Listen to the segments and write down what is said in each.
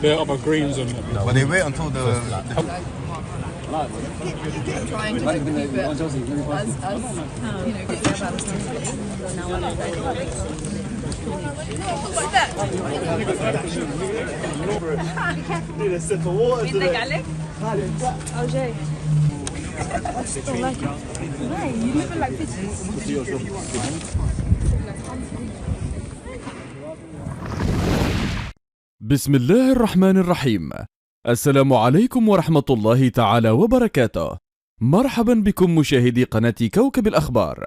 They're other greens on it. But they wait until the trying to keep it as get about Need a sip of water today. Oh, Jay. I still like it. No, you look like this. بسم الله الرحمن الرحيم. السلام عليكم ورحمة الله تعالى وبركاته. مرحبا بكم مشاهدي قناة كوكب الأخبار.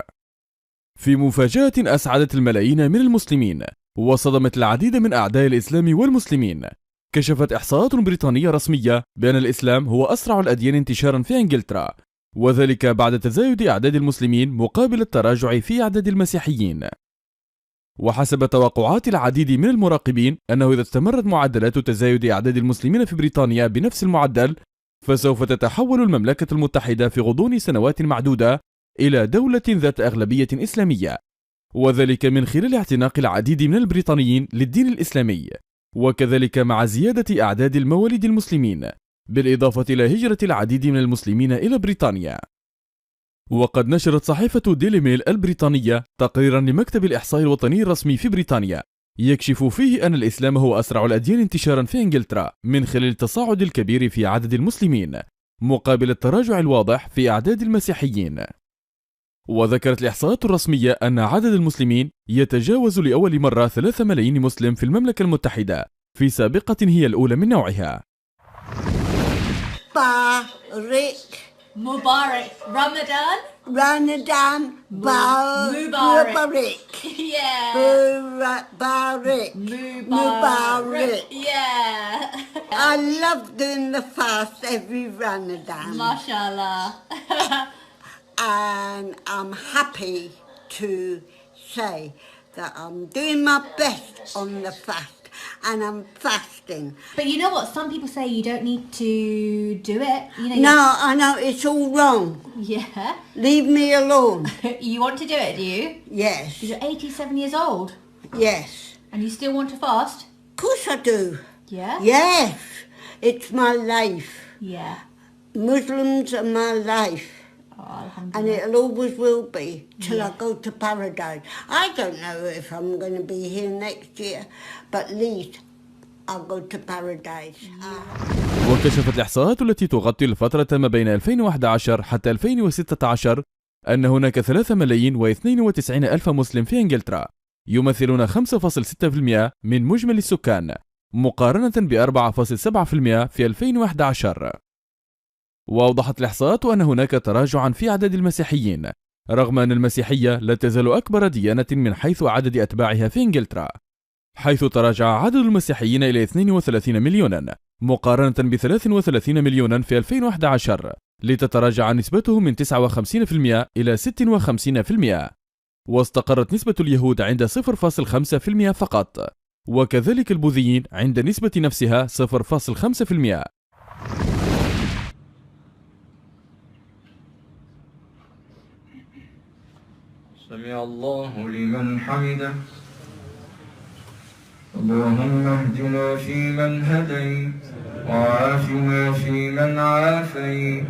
في مفاجأة أسعدت الملايين من المسلمين وصدمت العديد من أعداء الإسلام والمسلمين، كشفت إحصاءات بريطانية رسمية بأن الإسلام هو أسرع الأديان انتشارا في إنجلترا، وذلك بعد تزايد أعداد المسلمين مقابل التراجع في أعداد المسيحيين. وحسب توقعات العديد من المراقبين أنه إذا استمرت معدلات تزايد أعداد المسلمين في بريطانيا بنفس المعدل، فسوف تتحول المملكة المتحدة في غضون سنوات معدودة إلى دولة ذات أغلبية إسلامية، وذلك من خلال اعتناق العديد من البريطانيين للدين الإسلامي، وكذلك مع زيادة أعداد المواليد المسلمين، بالإضافة إلى هجرة العديد من المسلمين إلى بريطانيا. وقد نشرت صحيفة ديلي ميل البريطانية تقريرا لمكتب الإحصاء الوطني الرسمي في بريطانيا يكشف فيه أن الإسلام هو أسرع الأديان انتشارا في إنجلترا من خلال التصاعد الكبير في عدد المسلمين مقابل التراجع الواضح في أعداد المسيحيين. وذكرت الإحصاءات الرسمية أن عدد المسلمين يتجاوز لأول مرة 3 ملايين مسلم في المملكة المتحدة في سابقة هي الأولى من نوعها. Mubarak. Ramadan? Ramadan Mubarak. Yeah. Mubarak. Mubarak. Yeah. I love doing the fast every Ramadan. MashaAllah. And I'm happy to say that I'm doing my best on the fast. And I'm fasting. But you know what? Some people say you don't need to do it. You know. No, I know it's all wrong. Yeah. Leave me alone. You want to do it, do you? Yes. You're 87 years old. Yes. And you still want to fast? Of course I do. Yeah. Yes. It's my life. Yeah. Muslims are my life. Oh, and it'll always will be till I go to paradise. I don't know if I'm going to be here next year, but at least I'll go to paradise. وكشفت الإحصاءات التي تغطي الفترة ما بين 2011 حتى 2016 أن هناك 3 ملايين و92 ألف مسلم في إنجلترا، يمثلون 5.6% من مجمل السكان، مقارنة ب 4.7% في 2011. وأوضحت الإحصاءات أن هناك تراجعا في أعداد المسيحيين، رغم أن المسيحية لا تزال أكبر ديانة من حيث عدد أتباعها في إنجلترا، حيث تراجع عدد المسيحيين إلى 32 مليونا مقارنة ب 33 مليونا في 2011، لتتراجع نسبتهم من 59% إلى 56%، واستقرت نسبة اليهود عند 0.5% فقط، وكذلك البوذيين عند نسبة نفسها 0.5%. سمع الله لمن حمده. اللهم اهدنا فيمن هديت، وعافنا فيمن عافيت،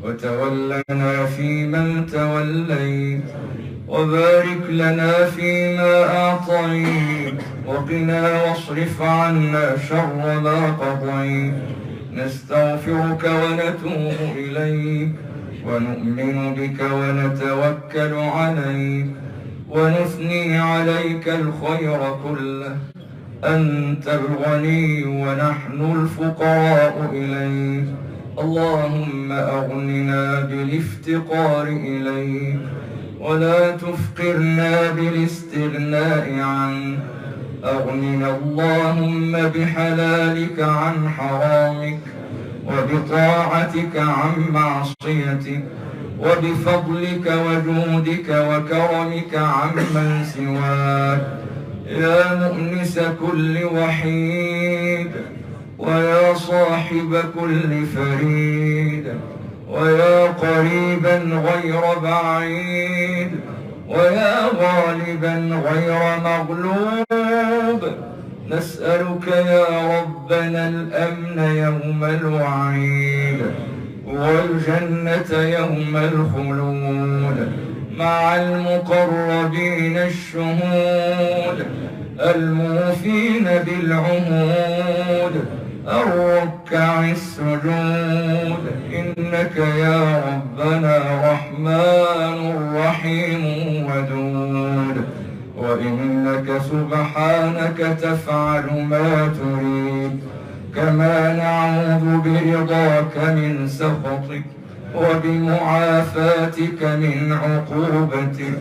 وتولنا فيمن توليت، وبارك لنا فيما أعطيت، وقنا واصرف عنا شر ما قضيت. نستغفرك ونتوب إليك، ونؤمن بك ونتوكل عليك، ونثني عليك الخير كله. أنت الغني ونحن الفقراء إليك. اللهم أغننا بالافتقار إليك، ولا تفقرنا بالاستغناء عنك. أغننا اللهم بحلالك عن حرامك، وبطاعتك عن معصيتك، وبفضلك وجودك وكرمك عمن سواك، يا مؤنس كل وحيد، ويا صاحب كل فريد، ويا قريبا غير بعيد، ويا غالبا غير مغلوب، نسألك يا ربنا الأمن يوم الوعيد، والجنة يوم الخلود، مع المقربين الشهود الموفين بالعهود، الركع السجود، إنك يا ربنا رحمن رحيم ودود، وإنك سبحانك تفعل ما تريد، كما نعوذ برضاك من سخطك، وبمعافاتك من عقوبتك،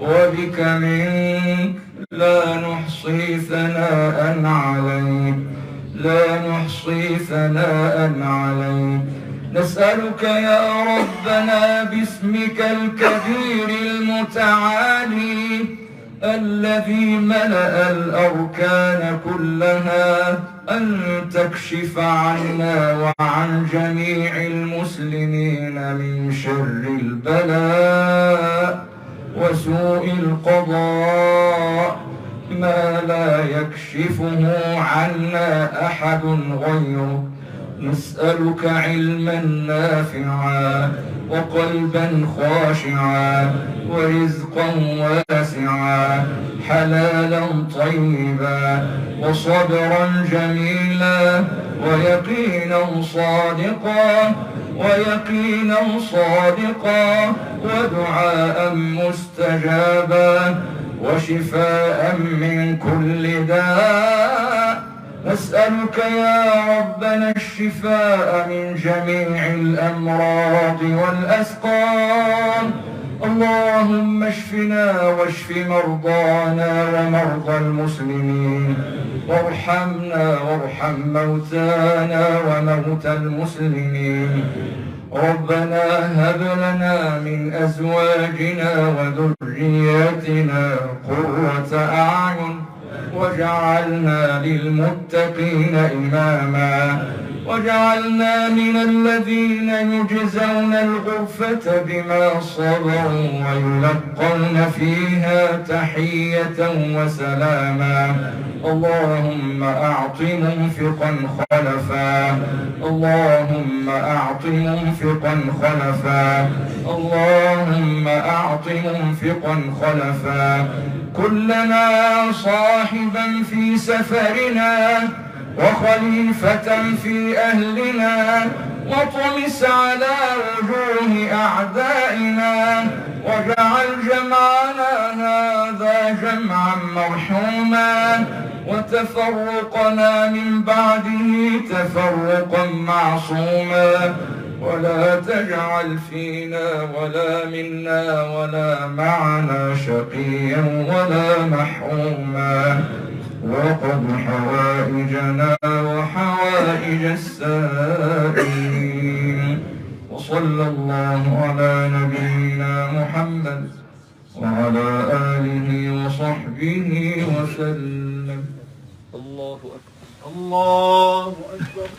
وبك منك لا نحصي ثناء عليك، لا نحصي ثناء عليك، نسألك يا ربنا باسمك الكبير المتعالي الذي ملأ الأركان كلها أن تكشف عنا وعن جميع المسلمين من شر البلاء وسوء القضاء ما لا يكشفه عنا أحد غيرك، نسألك علما نافعا وقلبا خاشعا ورزقا واسعا حلالا طيبا وصبرا جميلا ويقينا صادقا ودعاء مستجابا وشفاء من كل داء، نسألك يا ربنا الشفاء من جميع الأمراض والأسقام، اللهم اشفنا واشف مرضانا ومرضى المسلمين، وارحمنا وارحم موتانا وموتى المسلمين، ربنا هب لنا من أزواجنا وذرياتنا قرة أعين واجعلنا للمتقين إماما، واجعلنا من الذين يجزون الغرفة بما صبروا ويلقون فيها تحية وسلاما، اللهم أعط منفقا خلفا، اللهم أعط منفقا خلفا، اللهم أعط منفقا خلفا، كلنا صاحبا في سفرنا وخليفة في أهلنا، واطمس على وجوه أعدائنا، واجعل جمعنا هذا جمعا مرحوما، وتفرقنا من بعده تفرقا معصوما، ولا تجعل فينا ولا منا ولا معنا شقيا ولا محروما، وقض حوائجنا وحوائج السائلين، وصلى الله على نبينا محمد وعلى آله وصحبه وسلم. الله أكبر. الله أكبر.